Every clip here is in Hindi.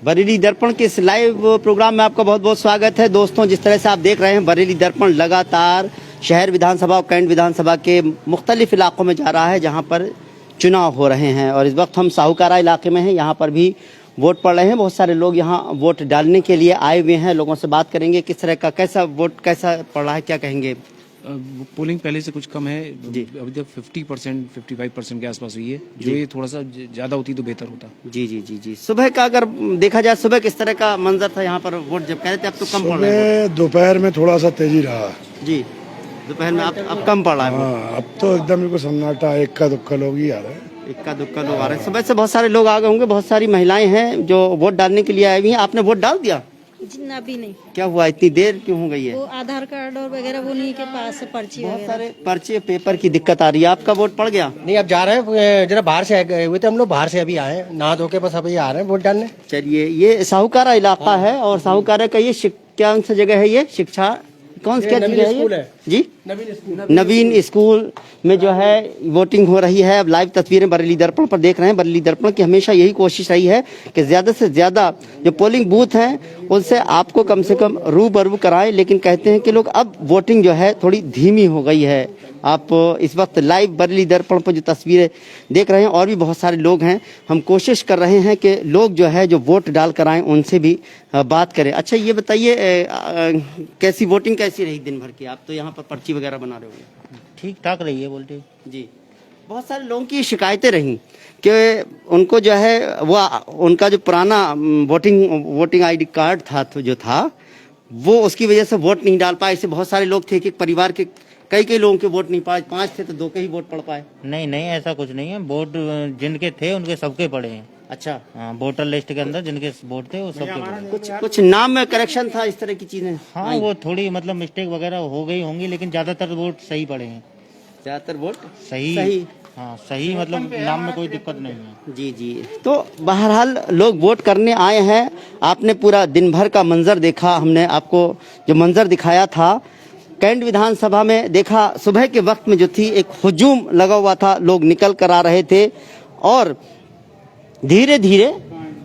बरेली दर्पण के इस लाइव प्रोग्राम में आपका बहुत बहुत स्वागत है। दोस्तों, जिस तरह से आप देख रहे हैं, बरेली दर्पण लगातार शहर विधानसभा और कैंट विधानसभा के मुख्तलिफ इलाकों में जा रहा है जहां पर चुनाव हो रहे हैं। और इस वक्त हम साहूकारा इलाके में हैं, यहाँ पर भी वोट पड़ रहे हैं। बहुत सारे लोग यहाँ वोट डालने के लिए आए हुए हैं। लोगों से बात करेंगे किस तरह का कैसा वोट कैसा पड़ रहा है, क्या कहेंगे। पोलिंग पहले से कुछ कम है जी। अभी तक 50% 55% के आसपास हुई है। जो ये थोड़ा सा ज्यादा होती तो बेहतर होता। जी जी जी जी। सुबह का अगर देखा जाए, सुबह किस तरह का मंजर था यहाँ पर वोट जब कह रहे थे? अब तो कम पड़ रहे हैं। दोपहर में थोड़ा सा तेजी रहा जी, दोपहर में अब कम पड़ रहा है। हाँ, अब तो एकदम बिल्कुल सन्नाटा, इक्का दुक्का लोग ही आ रहे हैं। इक्का दुक्का लोग आ रहे हैं। सुबह से बहुत सारे लोग आ गए होंगे, बहुत सारी महिलाएं हैं जो वोट डालने के लिए आई हुई हैं। आपने वोट डाल दिया? जी अभी नहीं। क्या हुआ, इतनी देर क्यों हो गई है? वो आधार कार्ड और वगैरह वो नहीं के पास है, पर्ची बहुत वगैरह। सारे पर्चे पेपर की दिक्कत आ रही है। आपका वोट पड़ गया? नहीं, अब जा रहे हैं, जरा बाहर से गए हुए थे हम लोग, बाहर से अभी आए हैं, नहा धो के बस अभी आ रहे हैं वोट डालने। चलिए, ये साहूकारा इलाका है और साहूकारा का ये क्या सा जगह है? ये शिक्षा कौन सी क्या जगह है ये? जी, नवीन स्कूल में जो है वोटिंग हो रही है। अब लाइव तस्वीरें बरेली दर्पण पर देख रहे हैं। बरेली दर्पण की हमेशा यही कोशिश रही है कि ज्यादा से ज्यादा जो पोलिंग बूथ हैं उनसे आपको कम से कम रूबरू कराएं, लेकिन कहते हैं कि लोग अब वोटिंग जो है थोड़ी धीमी हो गई है। आप इस वक्त लाइव बरेली दर्पण पर जो तस्वीरें देख रहे हैं, और भी बहुत सारे लोग हैं। हम कोशिश कर रहे हैं कि लोग जो है जो वोट डाल कर आए उनसे भी बात करें। अच्छा, ये बताइए कैसी वोटिंग कैसी रही दिन भर की? आप तो यहाँ पर पर्ची वगैरह बना रहे होंगे। ठीक ठाक रही है बोलते जी। बहुत सारे लोगों की शिकायतें रहीं कि उनको जो है वो उनका जो पुराना वोटिंग आईडी कार्ड था तो जो था वो उसकी वजह से वोट नहीं डाल पाए। ऐसे बहुत सारे लोग थे, एक परिवार के कई लोगों के वोट नहीं पाए। 5 थे तो 2 के ही वोट पड़ पाए। नहीं, ऐसा कुछ नहीं है। वोट जिनके थे उनके सबके पड़े हैं। अच्छा, हाँ, वोटर लिस्ट के अंदर जिनके वोट थे वो सबके पड़े हैं। कुछ नाम में करेक्शन था, इस तरह की चीजें। हाँ, वो थोड़ी मतलब मिस्टेक वगैरह हो गई होंगी, लेकिन ज्यादातर वोट सही पड़े हैं। ज्यादातर वोट सही। हाँ, सही मतलब नाम में कोई दिक्कत नहीं है। जी जी। तो बहरहाल लोग वोट करने आए हैं। आपने पूरा दिन भर का मंजर देखा, हमने आपको जो मंजर दिखाया था कैंट विधानसभा में देखा। सुबह के वक्त में जो थी एक हुजूम लगा हुआ था, लोग निकल कर आ रहे थे और धीरे धीरे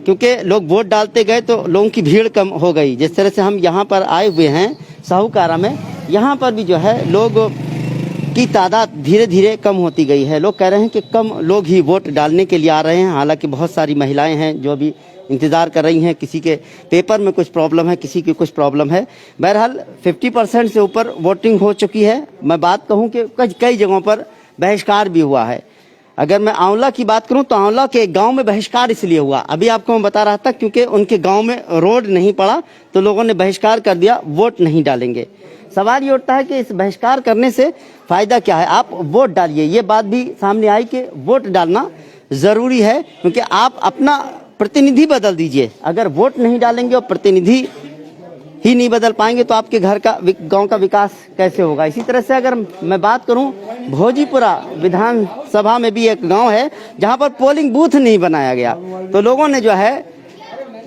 क्योंकि लोग वोट डालते गए तो लोगों की भीड़ कम हो गई। जिस तरह से हम यहाँ पर आए हुए हैं साहूकारा में, यहाँ पर भी जो है लोग की तादाद धीरे धीरे कम होती गई है। लोग कह रहे हैं कि कम लोग ही वोट डालने के लिए आ रहे हैं। हालांकि बहुत सारी महिलाएं हैं जो अभी इंतज़ार कर रही हैं। किसी के पेपर में कुछ प्रॉब्लम है, किसी की कुछ प्रॉब्लम है। बहरहाल 50% से ऊपर वोटिंग हो चुकी है। मैं बात कहूं कि कई जगहों पर बहिष्कार भी हुआ है। अगर मैं आंवला की बात करूं तो आंवला के गांव में बहिष्कार इसलिए हुआ, अभी आपको मैं बता रहा था, क्योंकि उनके गांव में रोड नहीं पड़ा तो लोगों ने बहिष्कार कर दिया, वोट नहीं डालेंगे। सवाल ये उठता है कि इस बहिष्कार करने से फायदा क्या है? आप वोट डालिए। ये बात भी सामने आई कि वोट डालना जरूरी है, क्योंकि आप अपना प्रतिनिधि बदल दीजिए। अगर वोट नहीं डालेंगे और प्रतिनिधि ही नहीं बदल पाएंगे तो आपके घर का गांव का विकास कैसे होगा? इसी तरह से अगर मैं बात करूं, भोजीपुरा विधानसभा में भी एक गांव है जहां पर पोलिंग बूथ नहीं बनाया गया, तो लोगों ने जो है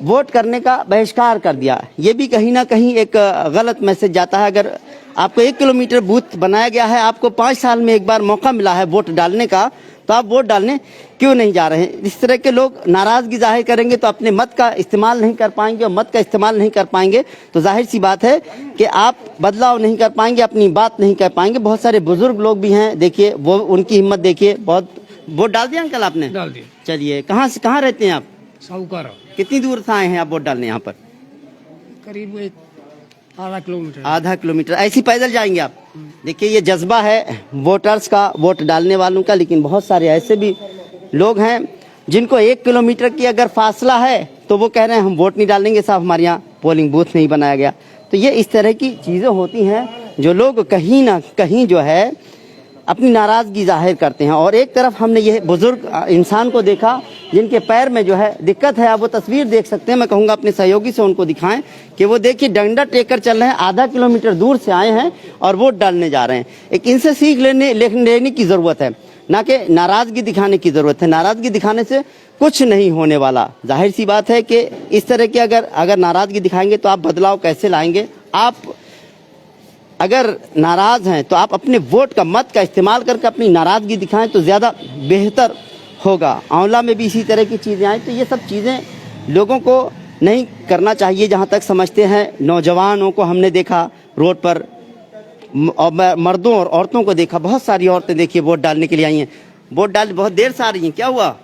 वोट करने का बहिष्कार कर दिया। ये भी कहीं ना कहीं एक गलत मैसेज जाता है। अगर आपको 1 किलोमीटर बूथ बनाया गया है, आपको 5 साल में एक बार मौका मिला है वोट डालने का, तो आप वोट डालने क्यों नहीं जा रहे हैं? इस तरह के लोग नाराजगी जाहिर करेंगे तो अपने मत का इस्तेमाल नहीं कर पाएंगे, और मत का इस्तेमाल नहीं कर पाएंगे तो जाहिर सी बात है कि आप बदलाव नहीं कर पाएंगे, अपनी बात नहीं कर पाएंगे। बहुत सारे बुजुर्ग लोग भी हैं, देखिए वो उनकी हिम्मत देखिए। बहुत वोट डाल दिया अंकल आपने? डाल दिया। चलिए, कहाँ रहते हैं आप? साहूकारा। कितनी दूर से आए हैं आप वोट डालने यहाँ पर? करीब आधा किलोमीटर। आधा किलोमीटर। ऐसे पैदल जाएंगे आप? देखिए, ये जज्बा है वोटर्स का, वोट डालने वालों का। लेकिन बहुत सारे ऐसे भी लोग हैं जिनको 1 किलोमीटर की अगर फासला है तो वो कह रहे हैं हम वोट नहीं डालेंगे साहब, हमारे यहाँ पोलिंग बूथ नहीं बनाया गया। तो ये इस तरह की चीज़ें होती हैं जो लोग कहीं ना कहीं जो है अपनी नाराज़गी जाहिर करते हैं। और एक तरफ हमने ये बुजुर्ग इंसान को देखा जिनके पैर में जो है दिक्कत है। आप वो तस्वीर देख सकते हैं। मैं कहूँगा अपने सहयोगी से उनको दिखाएं कि वो देखिए डंडा टेक कर चल रहे हैं, आधा किलोमीटर दूर से आए हैं और वोट डालने जा रहे हैं। एक इनसे सीख लेने की ज़रूरत है, ना कि नाराज़गी दिखाने की ज़रूरत है। नाराज़गी दिखाने से कुछ नहीं होने वाला। जाहिर सी बात है कि इस तरह की अगर नाराज़गी दिखाएंगे तो आप बदलाव कैसे लाएंगे? आप अगर नाराज हैं तो आप अपने वोट का मत का इस्तेमाल करके अपनी नाराजगी दिखाएं तो ज़्यादा बेहतर होगा। आंवला में भी इसी तरह की चीज़ें आई। तो ये सब चीज़ें लोगों को नहीं करना चाहिए। जहाँ तक समझते हैं, नौजवानों को हमने देखा रोड पर, और मर्दों और औरतों को देखा, बहुत सारी औरतें देखिए वोट डालने के लिए आई हैं। वोट डाल बहुत देर से आ रही हैं, क्या हुआ?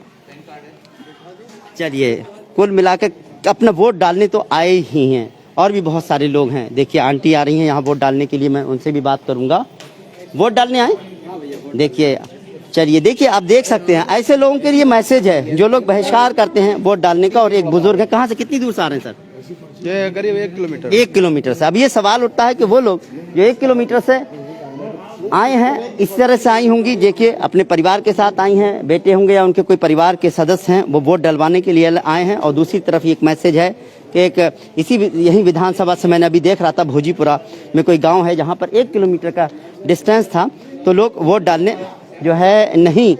चलिए, कुल मिलाकर अपना वोट डालने तो आए ही हैं। और भी बहुत सारे लोग हैं, देखिए आंटी आ रही हैं यहाँ वोट डालने के लिए, मैं उनसे भी बात करूँगा। वोट डालने आए? देखिए, चलिए देखिए, आप देख सकते हैं ऐसे लोगों के लिए मैसेज है जो लोग बहिष्कार करते हैं वोट डालने का। और एक बुजुर्ग है, कहाँ से, कितनी दूर से आ रहे हैं सर? ये करीब 1 किलोमीटर। 1 किलोमीटर से। अब ये सवाल उठता है कि वो लोग जो 1 किलोमीटर से आए हैं, इस तरह से आई होंगी, देखिए अपने परिवार के साथ आई हैं, बेटे होंगे या उनके कोई परिवार के सदस्य हैं, वो वोट डलवाने के लिए आए हैं। और दूसरी तरफ एक मैसेज है कि एक यही विधानसभा से मैंने अभी देख रहा था, भोजीपुरा में कोई गांव है जहां पर 1 किलोमीटर का डिस्टेंस था, तो लोग वोट डालने जो है नहीं,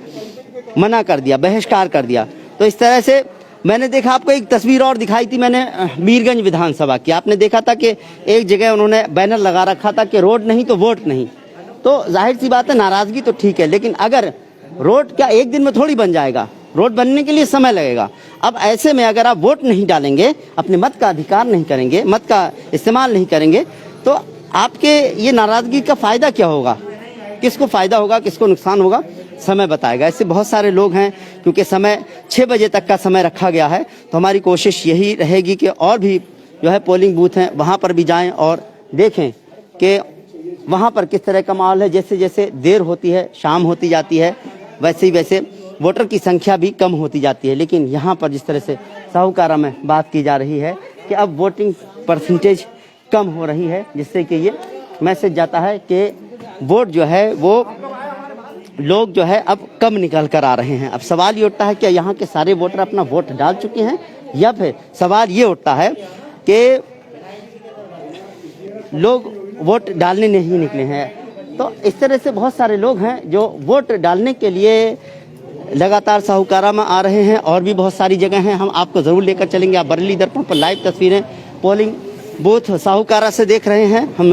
मना कर दिया, बहिष्कार कर दिया। तो इस तरह से मैंने देखा, आपको एक तस्वीर और दिखाई थी मैंने मीरगंज विधानसभा की। आपने देखा था कि एक जगह उन्होंने बैनर लगा रखा था कि रोड नहीं तो वोट नहीं। तो जाहिर सी बात है, नाराजगी तो ठीक है, लेकिन अगर रोड क्या एक दिन में थोड़ी बन जाएगा? रोड बनने के लिए समय लगेगा। अब ऐसे में अगर आप वोट नहीं डालेंगे, अपने मत का अधिकार नहीं करेंगे, मत का इस्तेमाल नहीं करेंगे, तो आपके ये नाराजगी का फायदा क्या होगा? किसको फायदा होगा, किसको नुकसान होगा, समय बताएगा। ऐसे बहुत सारे लोग हैं, क्योंकि समय 6 बजे तक का समय रखा गया है, तो हमारी कोशिश यही रहेगी कि और भी जो है पोलिंग बूथ हैं वहाँ पर भी जाएं और देखें कि वहाँ पर किस तरह का माहौल है। जैसे जैसे देर होती है, शाम होती जाती है, वैसे ही वैसे वोटर की संख्या भी कम होती जाती है। लेकिन यहाँ पर जिस तरह से साहूकारा में बात की जा रही है कि अब वोटिंग परसेंटेज कम हो रही है, जिससे कि ये मैसेज जाता है कि वोट जो है वो लोग जो है अब कम निकल कर आ रहे हैं। अब सवाल ये उठता है कि यहाँ के सारे वोटर अपना वोट डाल चुके हैं, या फिर सवाल ये उठता है कि लोग वोट डालने नहीं निकले हैं। तो इस तरह से बहुत सारे लोग हैं जो वोट डालने के लिए लगातार साहूकारा में आ रहे हैं। और भी बहुत सारी जगह हैं, हम आपको ज़रूर लेकर चलेंगे। आप बरेली दर्पण पर लाइव तस्वीरें पोलिंग बूथ साहूकारा से देख रहे हैं। हम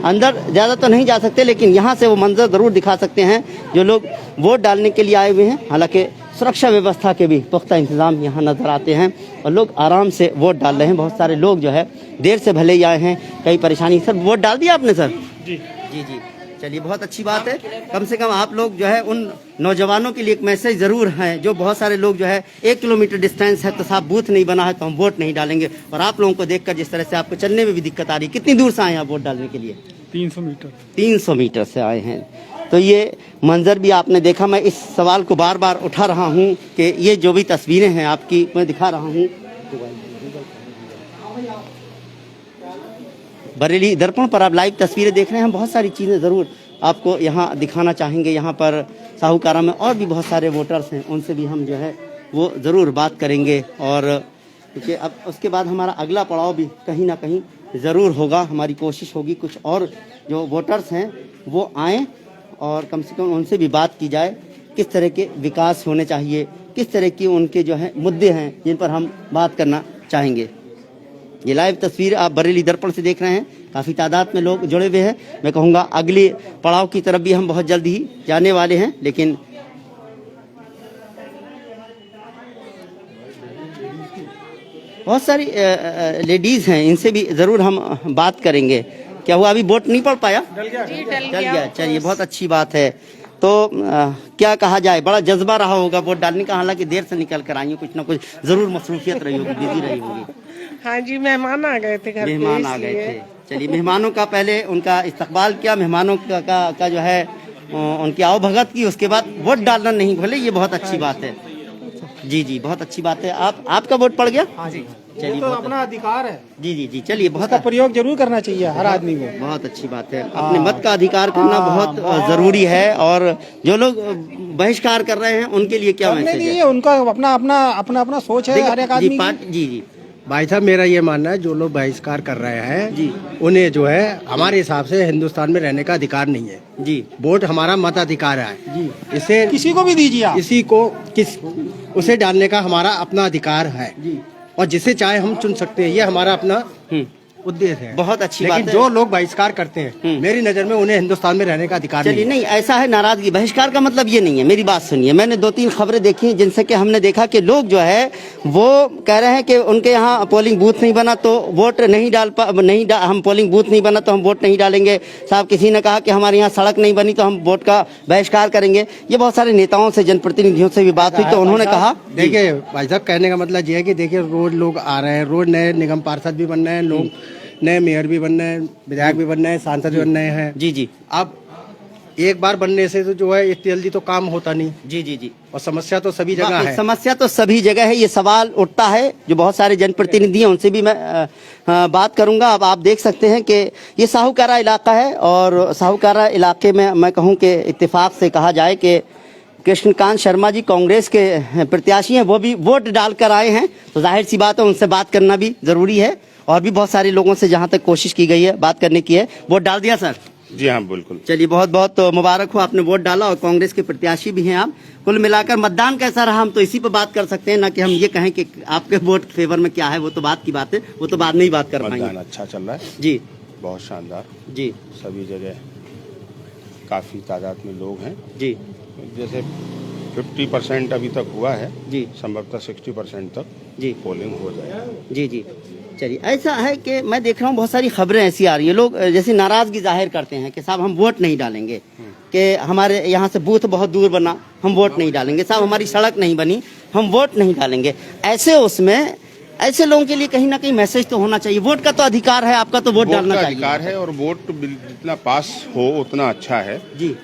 अंदर ज़्यादा तो नहीं जा सकते, लेकिन यहाँ से वो मंजर ज़रूर दिखा सकते हैं जो लोग वोट डालने के लिए आए हुए हैं। हालांकि सुरक्षा व्यवस्था के भी पुख्ता इंतजाम यहाँ नजर आते हैं और लोग आराम से वोट डाल रहे हैं। बहुत सारे लोग जो है देर से भले ही आए हैं, कई परेशानी। सर, वोट डाल दिया आपने? सर जी जी जी, चलिए बहुत अच्छी बात है। कम से कम आप लोग जो है उन नौजवानों के लिए एक मैसेज ज़रूर है, जो बहुत सारे लोग जो है 1 किलोमीटर डिस्टेंस है तो साहब बूथ नहीं बना है तो हम वोट नहीं डालेंगे। और आप लोगों को देखकर जिस तरह से आपको चलने में भी दिक्कत आ रही है, कितनी दूर से आए हैं आप वोट डालने के लिए? 300 मीटर। 300 मीटर से आए हैं। तो ये मंजर भी आपने देखा। मैं इस सवाल को बार बार उठा रहा हूँ कि ये जो भी तस्वीरें हैं आपकी, मैं दिखा रहा हूँ, बरेली दर्पण पर आप लाइव तस्वीरें देख रहे हैं। हम बहुत सारी चीज़ें ज़रूर आपको यहाँ दिखाना चाहेंगे। यहाँ पर साहूकारा में और भी बहुत सारे वोटर्स हैं, उनसे भी हम जो है वो ज़रूर बात करेंगे। और क्योंकि अब उसके बाद हमारा अगला पड़ाव भी कहीं ना कहीं ज़रूर होगा। हमारी कोशिश होगी कुछ और जो वोटर्स हैं वो आएँ और कम से कम उनसे भी बात की जाए, किस तरह के विकास होने चाहिए, किस तरह की उनके जो है मुद्दे हैं जिन पर हम बात करना चाहेंगे। ये लाइव तस्वीर आप बरेली दर्पण से देख रहे हैं। काफ़ी तादाद में लोग जुड़े हुए हैं। मैं कहूँगा अगले पड़ाव की तरफ भी हम बहुत जल्द ही जाने वाले हैं। लेकिन बहुत सारी लेडीज़ हैं, इनसे भी ज़रूर हम बात करेंगे। क्या हुआ, अभी वोट नहीं पड़ पाया? डल गया। चलिए बहुत अच्छी बात है। तो क्या कहा जाए, बड़ा जज्बा रहा होगा वोट डालने का। हालांकि देर से निकल कर आई हूँ, कुछ ना कुछ जरूर मसरूफियत रही होगी, बिजी रही होगी। हाँ जी, मेहमान आ गए थे घर पे, मेहमान आ गए थे। चलिए, मेहमानों का पहले उनका इस्तकबाल किया, मेहमानों का जो है उनकी आवभगत की, उसके बाद वोट डालना नहीं भूले, ये बहुत अच्छी बात है। जी जी, बहुत अच्छी बात है। आपका वोट पड़ गया? हाँ जी। चलिए, तो अपना अधिकार है। जी जी जी, चलिए बहुत उसका प्रयोग जरूर करना चाहिए हर आदमी को। बहुत अच्छी बात है। अपने मत का अधिकार करना बहुत जरूरी है। और जो लोग बहिष्कार कर रहे हैं उनके लिए क्या मैसेज है? उनका अपना सोच है हर एक आदमी की। जी जी भाई साहब, मेरा ये मानना है जो लोग बहिष्कार कर रहे हैं जी, उन्हें जो है हमारे हिसाब से हिंदुस्तान में रहने का अधिकार नहीं है जी। वोट हमारा मत अधिकार है जी, इसे किसी को भी दीजिए आप। उसे डालने का हमारा अपना अधिकार है जी। और जिसे चाहे हम चुन सकते हैं। ये हमारा अपना उद्देश्य है। बहुत अच्छी बात लेकिन है। जो लोग बहिष्कार करते हैं, मेरी नजर में उन्हें हिंदुस्तान में रहने का अधिकार चलिए, नहीं है। नहीं ऐसा है, नाराजगी बहिष्कार का मतलब ये नहीं है। मेरी बात सुनिए, मैंने 2-3 खबरें देखी हैं जिनसे कि हमने देखा कि लोग जो है वो कह रहे हैं कि उनके यहाँ पोलिंग बूथ नहीं बना तो वोट नहीं हम पोलिंग बूथ नहीं बना तो हम वोट नहीं डालेंगे। साहब किसी ने कहा कि हमारे यहाँ सड़क नहीं बनी तो हम वोट का बहिष्कार करेंगे। ये बहुत सारे नेताओं से, जनप्रतिनिधियों से भी बात हुई तो उन्होंने कहा, देखिए भाई साहब, कहने का मतलब ये है कि देखिए रोज लोग आ रहे हैं, रोज नए निगम पार्षद भी बन रहे हैं, लोग नए मेयर भी बन रहे हैं, विधायक भी बन रहे हैं, सांसद भी बन रहे हैं। जी जी, अब एक बार बनने से तो जो है इतनी जल्दी तो काम होता नहीं। जी जी जी, और समस्या तो सभी जगह है। समस्या तो सभी जगह है। ये सवाल उठता है, जो बहुत सारे जनप्रतिनिधि हैं उनसे भी मैं बात करूंगा। अब आप देख सकते हैं कि ये साहूकारा इलाका है और साहूकारा इलाके में मैं कहूं कि इत्तेफाक से कहा जाए कि कृष्णकांत शर्मा जी कांग्रेस के प्रत्याशी हैं, वो भी वोट डालकर आए हैं, तो जाहिर सी बात है उनसे बात करना भी जरूरी है। और भी बहुत सारे लोगों से जहां तक कोशिश की गई है बात करने की है। वोट डाल दिया सर? जी हाँ, बिल्कुल। चलिए, बहुत बहुत मुबारक हो, आपने वोट डाला और कांग्रेस के प्रत्याशी भी हैं आप। कुल मिलाकर मतदान कैसा रहा, हम तो इसी पर बात कर सकते हैं, ना कि हम ये कहें कि आपके वोट फेवर में क्या है। वो तो बात की बात है, वो तो बाद में ही बात कर पाएंगे। मतदान अच्छा चल रहा है जी, बहुत शानदार। जी सभी जगह काफी तादाद में लोग हैं। जी जैसे 50% अभी तक हुआ है जी, संभवतः 60% तक जी पोलिंग हो जाए। जी जी। चलिए, ऐसा है कि मैं देख रहा हूँ बहुत सारी खबरें ऐसी आ रही है, लोग जैसे नाराजगी जाहिर करते हैं कि साहब हम वोट नहीं डालेंगे, कि हमारे यहाँ से बूथ बहुत दूर बना, हम वोट नहीं डालेंगे, साहब हमारी सड़क नहीं बनी, हम वोट नहीं डालेंगे। ऐसे लोगों के लिए कहीं ना कहीं मैसेज तो होना चाहिए। वोट का तो अधिकार है, आपका तो वोट डालना चाहिए। अधिकार है और वोट जितना पास हो उतना अच्छा है जी।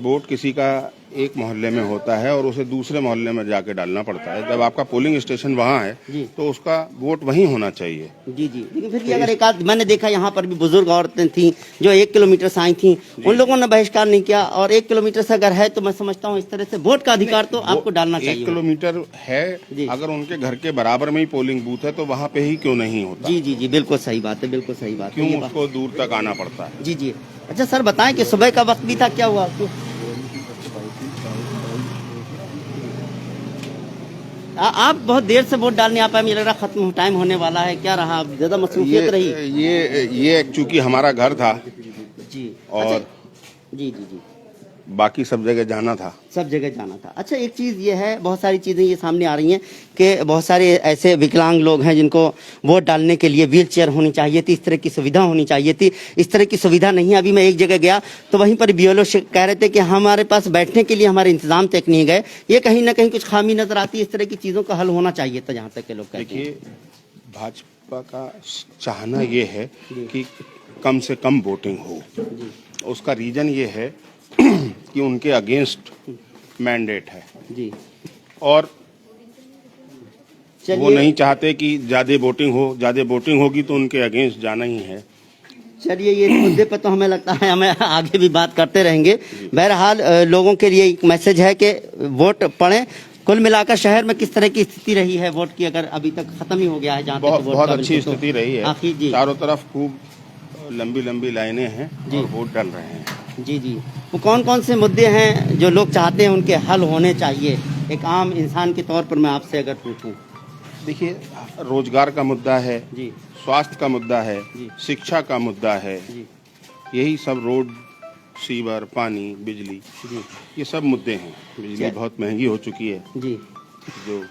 वोट किसी का एक मोहल्ले में होता है और उसे दूसरे मोहल्ले में जाके डालना पड़ता है। जब आपका पोलिंग स्टेशन वहाँ है तो उसका वोट वहीं होना चाहिए। जी जी, लेकिन फिर भी अगर एक आध, मैंने देखा यहाँ पर भी बुजुर्ग औरतें थी जो 1 किलोमीटर से आई थी, उन लोगों ने बहिष्कार नहीं किया। और 1 किलोमीटर से अगर है तो मैं समझता हूँ इस तरह से वोट का अधिकार तो आपको डालना चाहिए। 1 किलोमीटर है, अगर उनके घर के बराबर में ही पोलिंग बूथ है तो वहाँ पे ही क्यों नहीं होता? जी जी जी, बिल्कुल सही बात है, बिल्कुल सही बात है। क्यों उसको दूर तक आना पड़ता है? जी जी। अच्छा सर, बताएं कि सुबह का वक्त भी था, क्या हुआ? आप बहुत देर से वोट डालने आ पाए, मुझे लग रहा खत्म टाइम होने वाला है, क्या रहा, ज्यादा मसरूफियत रही? ये चूंकि हमारा घर था जी, और अच्छा, जी जी जी, बाकी सब जगह जाना था, सब जगह जाना था। अच्छा, एक चीज़ ये है, बहुत सारी चीज़ें ये सामने आ रही हैं कि बहुत सारे ऐसे विकलांग लोग हैं जिनको वोट डालने के लिए व्हील चेयर होनी चाहिए थी, इस तरह की सुविधा होनी चाहिए थी। इस तरह की सुविधा नहीं है। अभी मैं एक जगह गया तो वहीं पर बीएलओ कह रहे थे कि हमारे पास बैठने के लिए हमारे इंतजाम तक नहीं गए। ये कहीं ना कहीं कुछ खामी नजर आती है। इस तरह की चीज़ों का हल होना चाहिए था, जहाँ तक के लोग कहते हैं। देखिए, भाजपा का चाहना ये है कि कम से कम वोटिंग हो। उसका रीजन ये है कि उनके अगेंस्ट मैंडेट है जी, और वो नहीं चाहते कि ज्यादा वोटिंग हो। ज्यादा वोटिंग होगी तो उनके अगेंस्ट जाना ही है। चलिए, ये मुद्दे पर तो हमें लगता है हमें आगे भी बात करते रहेंगे। बहरहाल लोगों के लिए एक मैसेज है कि वोट पड़ें। कुल मिलाकर शहर में किस तरह की स्थिति रही है वोट की? अगर अभी तक खत्म ही हो गया है, जहाँ तक वोट बहुत का अच्छी बिल्कुल, स्थिति रही है। आखिर जी, चारों तरफ खूब लंबी लंबी लाइनें हैं और वोट डल रहे हैं। जी जी। वो कौन कौन से मुद्दे हैं जो लोग चाहते हैं उनके हल होने चाहिए, एक आम इंसान के तौर पर मैं आपसे अगर पूछूं? देखिए, रोजगार का मुद्दा है जी, स्वास्थ्य का मुद्दा है जी, शिक्षा का मुद्दा है, जी, यही सब रोड, सीवर, पानी, बिजली, जी, ये सब मुद्दे हैं। बिजली बहुत महंगी हो चुकी है, जी। जो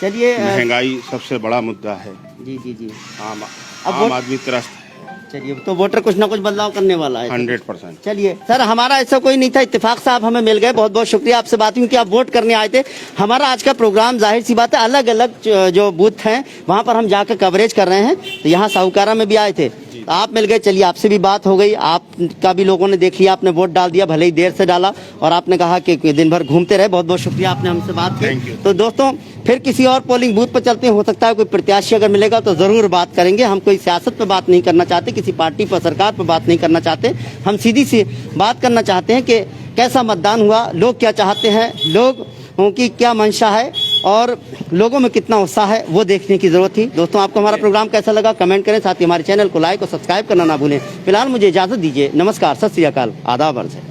चलिए, महंगाई सबसे बड़ा मुद्दा है। जी जी जी। आम आदमी त्रस्त है। चलिए, तो वोटर कुछ ना कुछ बदलाव करने वाला है। 100%। चलिए सर, हमारा ऐसा कोई नहीं था, इत्तेफाक साहब हमें मिल गए, बहुत बहुत शुक्रिया आपसे बात हुई कि आप वोट करने आए थे। हमारा आज का प्रोग्राम जाहिर सी बात है अलग अलग जो बूथ हैं वहाँ पर हम जाकर कवरेज कर रहे हैं। तो यहाँ साहूकारा में भी आए थे, तो आप मिल गए। चलिए, आपसे भी बात हो गई, आपका भी लोगों ने देख लिया, आपने वोट डाल दिया, भले ही देर से डाला, और आपने कहा कि दिन भर घूमते रहे। बहुत बहुत शुक्रिया, आपने हमसे बात की। तो दोस्तों, फिर किसी और पोलिंग बूथ पर चलते हैं, हो सकता है कोई प्रत्याशी अगर मिलेगा तो जरूर बात करेंगे। हम कोई सियासत पर बात नहीं करना चाहते, किसी पार्टी पर, सरकार पर बात नहीं करना चाहते। हम सीधी सी बात करना चाहते हैं कि कैसा मतदान हुआ, लोग क्या चाहते हैं, लोगों की क्या मंशा है और लोगों में कितना उत्साह है, वो देखने की जरूरत थी। दोस्तों, आपको हमारा प्रोग्राम कैसा लगा कमेंट करें, साथ ही हमारे चैनल को लाइक और सब्सक्राइब करना ना भूलें। फिलहाल मुझे इजाजत दीजिए, नमस्कार, सत श्री अकाल, आदाब अर्ज़ है।